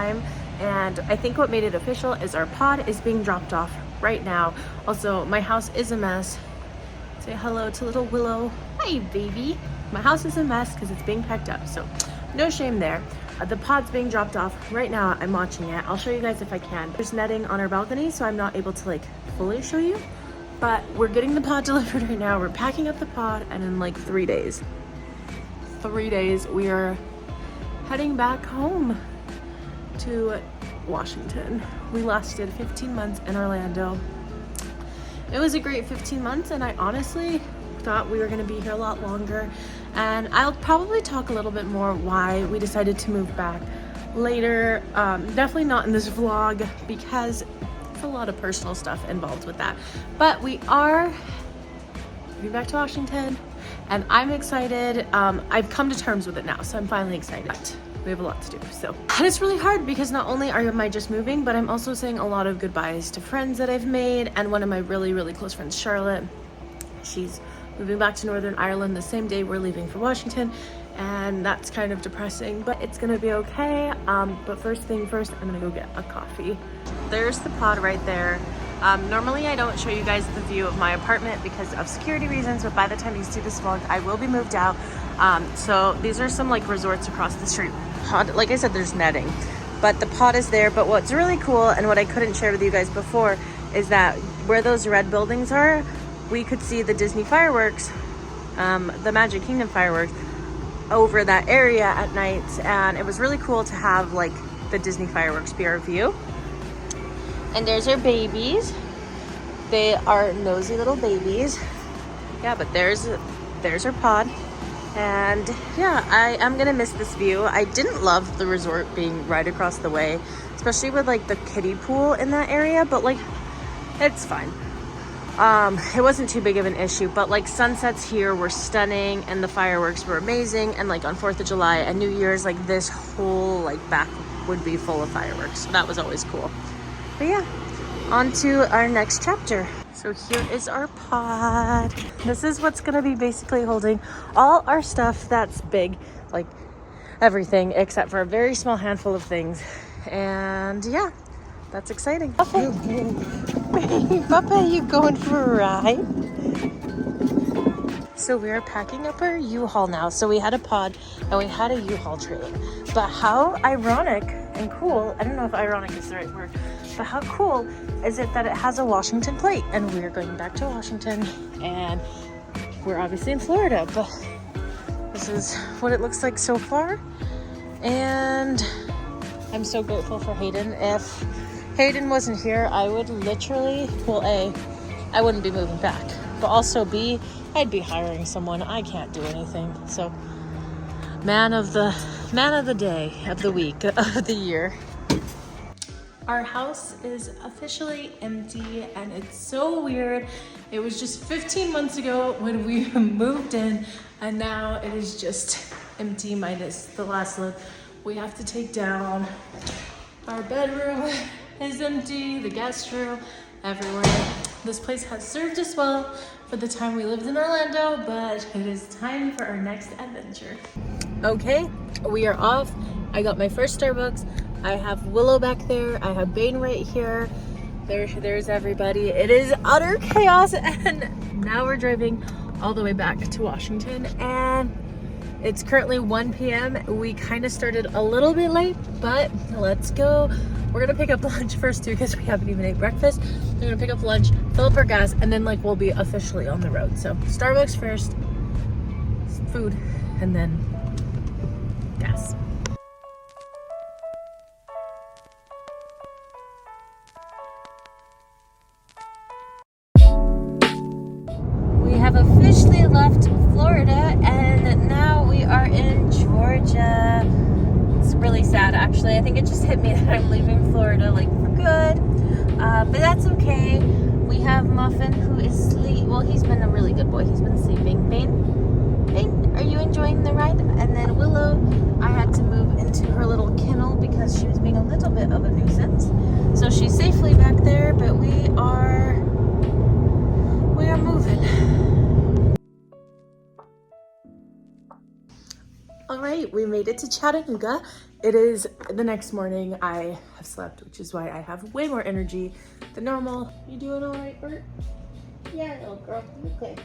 time. And I think what made it official is our pod is being dropped off right now. Also, my house is a mess. Say hello to little Willow. Hi, baby. My house is a mess because it's being packed up, so no shame there. The pod's being dropped off right now. I'm watching it. I'll show you guys if I can. There's netting on our balcony, so I'm not able to like fully show you, but we're getting the pod delivered right now. We're packing up the pod, and in like 3 days, we are heading back home to Washington. We lasted 15 months in Orlando. It was a great 15 months, and I honestly thought we were going to be here a lot longer, and I'll probably talk a little bit more why we decided to move back later. Definitely not in this vlog because there's a lot of personal stuff involved with that, but we are moving back to Washington, and I'm excited. I've come to terms with it now, so I'm finally excited. We have a lot to do, so. And it's really hard because not only am I just moving, but I'm also saying a lot of goodbyes to friends that I've made, and one of my really, really close friends, Charlotte, she's moving back to Northern Ireland the same day we're leaving for Washington, and that's kind of depressing, but it's gonna be okay. But first thing first, I'm gonna go get a coffee. There's the pod right there. Normally I don't show you guys the view of my apartment because of security reasons, but by the time you see this vlog, I will be moved out. So these are some like resorts across the street. Pod, like I said, there's netting, but the pod is there. But what's really cool, and what I couldn't share with you guys before, is that where those red buildings are, we could see the Disney fireworks, the Magic Kingdom fireworks over that area at night, and it was really cool to have like the Disney fireworks be our view. And there's our babies. They are nosy little babies. Yeah, but there's our pod. And yeah, I am gonna miss this view. I didn't love the resort being right across the way, especially with like the kiddie pool in that area, but like it's fine. It wasn't too big of an issue, but like sunsets here were stunning, and the fireworks were amazing, and like on 4th of July and New Year's, like this whole like back would be full of fireworks, so that was always cool. But yeah, on to our next chapter. So here is our pod. This is what's gonna be basically holding all our stuff that's big, like everything except for a very small handful of things. And yeah, that's exciting. Papa, you going for a ride? So we're packing up our U-Haul now. So we had a pod and we had a U-Haul trailer. But how ironic and cool, I don't know if ironic is the right word, but how cool is it that it has a Washington plate? And we're going back to Washington, and we're obviously in Florida, but this is what it looks like so far. And I'm so grateful for Hayden. If Hayden wasn't here, I would literally, well, A, I wouldn't be moving back, but also B, I'd be hiring someone. I can't do anything. So man of the day, of the week, of the year. Our house is officially empty, and it's so weird. It was just 15 months ago when we moved in, and now it is just empty minus the last look. We have to take down. Our bedroom is empty, the guest room, everywhere. This place has served us well for the time we lived in Orlando, but it is time for our next adventure. Okay, we are off. I got my first Starbucks. I have Willow back there. I have Bane right here. There's everybody. It is utter chaos, and now we're driving all the way back to Washington, and it's currently 1 p.m. We kind of started a little bit late, but let's go. We're gonna pick up lunch first too, because we haven't even ate breakfast. We're gonna pick up lunch, fill up our gas, and then like we'll be officially on the road. So Starbucks first, food, and then gas. We have officially left Florida, and now we are in Georgia. It's really sad, actually. I think it just hit me that I'm leaving Florida, like, for good. But that's okay. We have Muffin, who is well, he's been a really good boy. He's been sleeping. Bane, are you enjoying the ride? And then Willow, I had to move into her little kennel because she was being a little bit of a nuisance. So she's safely back there, but we are moving. All right, we made it to Chattanooga. It is the next morning. I have slept, which is why I have way more energy than normal. You doing all right, Bert? Yeah, little girl. You okay?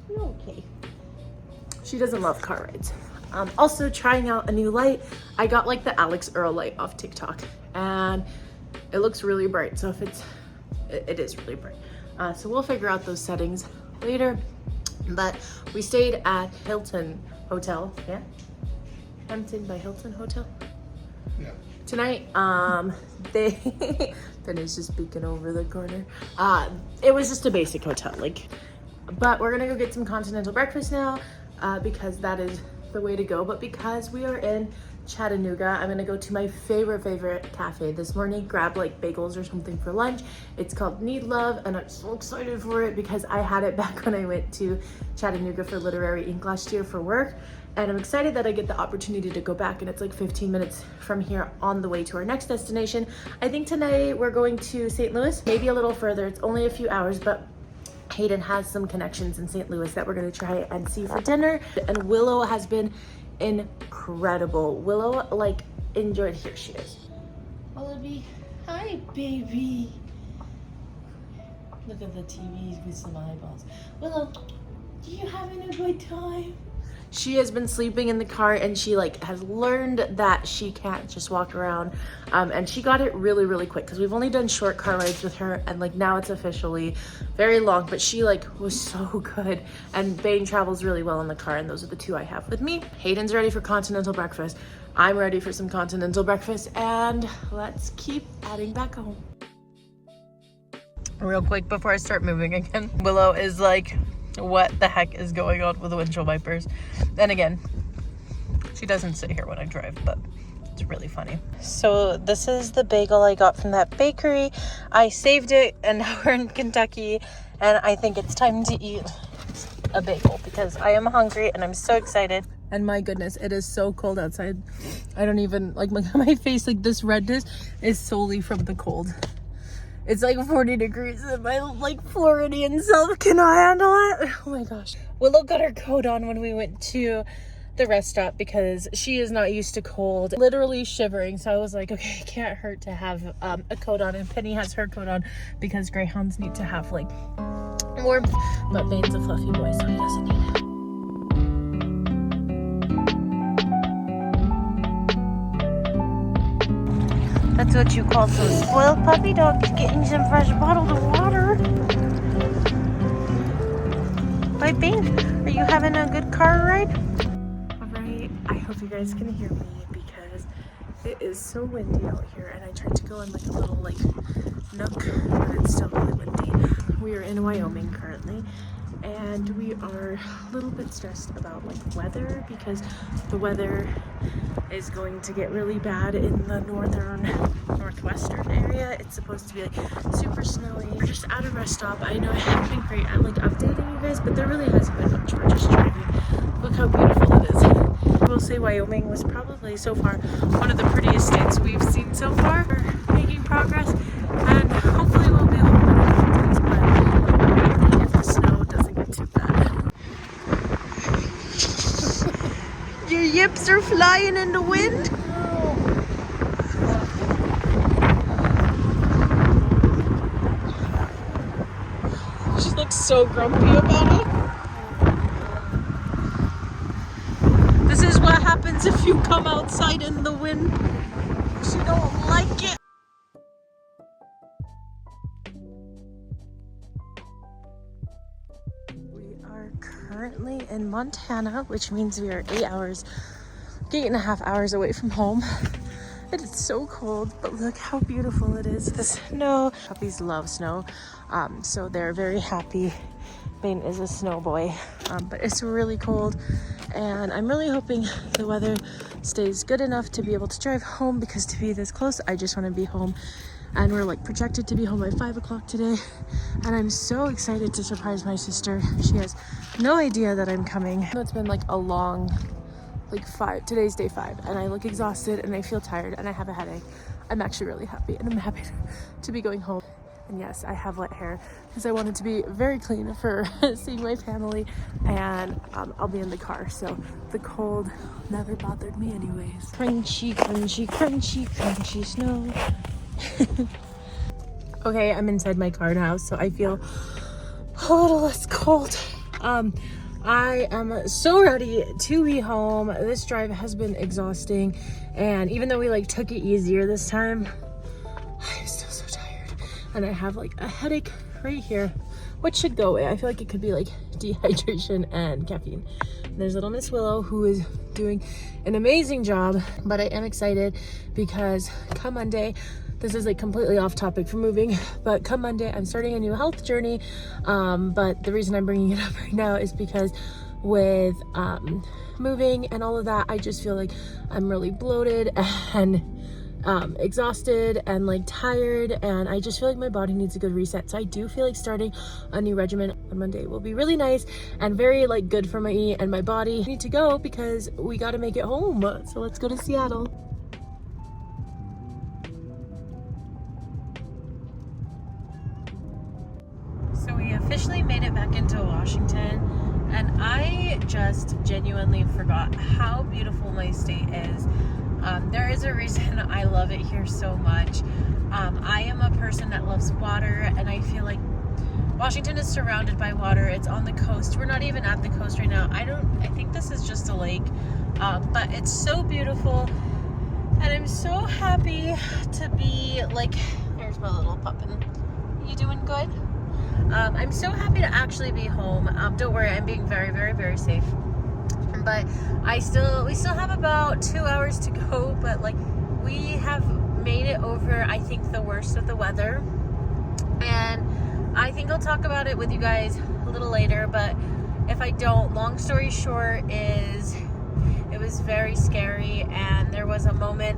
You okay? She doesn't love car rides. Also trying out a new light. I got like the Alex Earl light off TikTok, and it looks really bright. So if it is really bright. So we'll figure out those settings later. But we stayed at Hilton Hotel. Yeah, Hampton by Hilton Hotel. Yeah. Tonight, they Penny's just peeking over the corner. It was just a basic hotel, like, but we're gonna go get some continental breakfast now, because that is the way to go. But because we are in Chattanooga, I'm gonna go to my favorite cafe this morning, grab like bagels or something for lunch. It's called Need Love, and I'm so excited for it because I had it back when I went to Chattanooga for Literary Ink last year for work. And I'm excited that I get the opportunity to go back, and it's like 15 minutes from here on the way to our next destination. I think tonight we're going to St. Louis, maybe a little further. It's only a few hours, but Hayden has some connections in St. Louis that we're gonna try and see for dinner. And Willow has been incredible. Willow like enjoyed, here she is. Willoughby, hi baby. Look at the TV with some eyeballs. Willow, are you having a good time? She has been sleeping in the car, and she like has learned that she can't just walk around, and she got it really quick because we've only done short car rides with her, and like now it's officially very long. But she like was so good, and Bane travels really well in the car, and those are the two I have with me. Hayden's ready for continental breakfast. I'm ready for some continental breakfast, and let's keep heading back home. Real quick before I start moving again, Willow is like, what the heck is going on with the windshield wipers? And again, she doesn't sit here when I drive, but it's really funny. So this is the bagel I got from that bakery. I saved it, and now we're in Kentucky, and I think it's time to eat a bagel because I am hungry and I'm so excited. And my goodness, it is so cold outside. I don't even like my face, like this redness is solely from the cold. It's like 40 degrees and my like Floridian self cannot handle it. Oh my gosh. Willow got her coat on when we went to the rest stop because she is not used to cold, literally shivering. So I was like, okay, it can't hurt to have a coat on, and Penny has her coat on because greyhounds need to have like warmth, but Bane's a fluffy boy, so he doesn't need it. That's what you call some spoiled puppy dogs getting some fresh bottled water. Bye, Bane. Are you having a good car ride? All right. I hope you guys can hear me because it is so windy out here, and I tried to go in like a little like nook, but it's still really windy. We are in Wyoming currently, and we are a little bit stressed about like weather because the weather is going to get really bad in the northwestern area. It's supposed to be like super snowy. We're just at a rest stop. I know I haven't been great at like updating you guys, but there really hasn't been much. We're just driving. Look how beautiful it is. I will say Wyoming was probably so far one of the prettiest states we've seen so far. We're making progress, and hopefully we'll be able to put it in place, but if the snow doesn't get too bad. Your yips are flying in the wind. She looks so grumpy about it. This is what happens if you come outside in the wind. She don't like it. We are currently in Montana, which means we are 8.5 hours away from home. It is so cold, but look how beautiful it is. The snow. Puppies love snow, so they're very happy. Bane is a snow boy, but it's really cold, and I'm really hoping the weather stays good enough to be able to drive home, because to be this close, I just want to be home. And we're like projected to be home by 5 o'clock today, and I'm so excited to surprise my sister. She has no idea that I'm coming. It's been like a long today's day 5, and I look exhausted and I feel tired and I have a headache. I'm actually really happy, and I'm happy to be going home And yes, I have wet hair because I wanted to be very clean for seeing my family, and I'll be in the car, so the cold never bothered me anyways. Crunchy, crunchy, crunchy, crunchy snow. Okay, I'm inside my car now, so I feel a little less cold. I am so ready to be home. This drive has been exhausting, and even though we like took it easier this time, I'm still so tired, and I have like a headache right here, which should go away. I feel like it could be like dehydration and caffeine. And there's little Miss Willow, who is doing an amazing job, but I am excited because come Monday, this is like completely off topic for moving, but come Monday, I'm starting a new health journey. But the reason I'm bringing it up right now is because with moving and all of that, I just feel like I'm really bloated and exhausted and like tired, and I just feel like my body needs a good reset. So I do feel like starting a new regimen on Monday will be really nice and very like good for me and my body. I need to go because we got to make it home. So let's go to Seattle. So we officially made it back into Washington, and I just genuinely forgot how beautiful my state is. There is a reason I love it here so much. I am a person that loves water, and I feel like Washington is surrounded by water. It's on the coast. We're not even at the coast right now. I think this is just a lake, but it's so beautiful, and I'm so happy to be like, here's my little puppin. You doing good? I'm so happy to actually be home. Don't worry, I'm being very, very, very safe. But we still have about 2 hours to go, but like we have made it over, I think, the worst of the weather. And I think I'll talk about it with you guys a little later, but if I don't, long story short is it was very scary, and there was a moment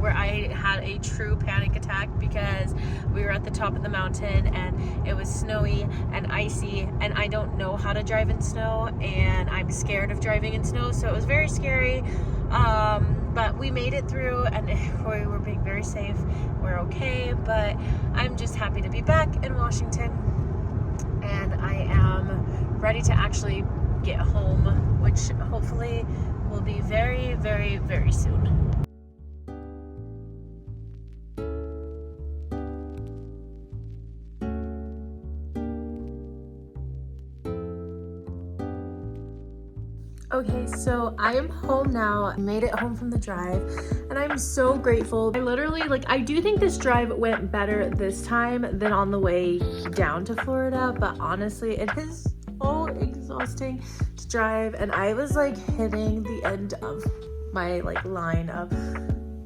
where I had a true panic attack because we were at the top of the mountain and it was snowy and icy, and I don't know how to drive in snow, and I'm scared of driving in snow, so it was very scary. But we made it through, and we were being very safe. We're okay, but I'm just happy to be back in Washington, and I am ready to actually get home, which hopefully will be very, very, very soon. Okay, so I am home now. I made it home from the drive, and I'm so grateful. I literally, like, I do think this drive went better this time than on the way down to Florida, but honestly, it is so exhausting to drive, and I was like hitting the end of my like line of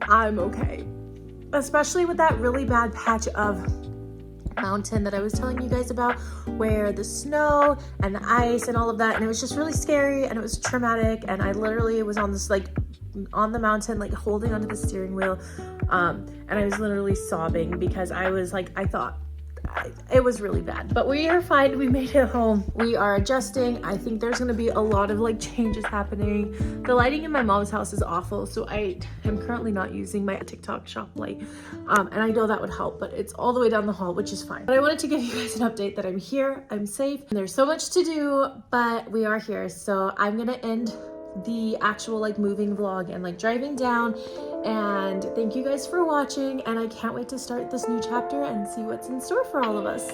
I'm okay, especially with that really bad patch of mountain that I was telling you guys about, where the snow and the ice and all of that, and it was just really scary, and it was traumatic, and I literally was on this like on the mountain, like holding onto the steering wheel, and I was literally sobbing because I was like, I thought it was really bad, but we are fine. We made it home. We are adjusting. I think there's going to be a lot of like changes happening. The lighting in my mom's house is awful, so I am currently not using my TikTok shop light, and I know that would help, but it's all the way down the hall, which is fine. But I wanted to give you guys an update that I'm here, I'm safe, and there's so much to do, but we are here. So I'm gonna end the actual like moving vlog and like driving down, and thank you guys for watching, and I can't wait to start this new chapter and see what's in store for all of us.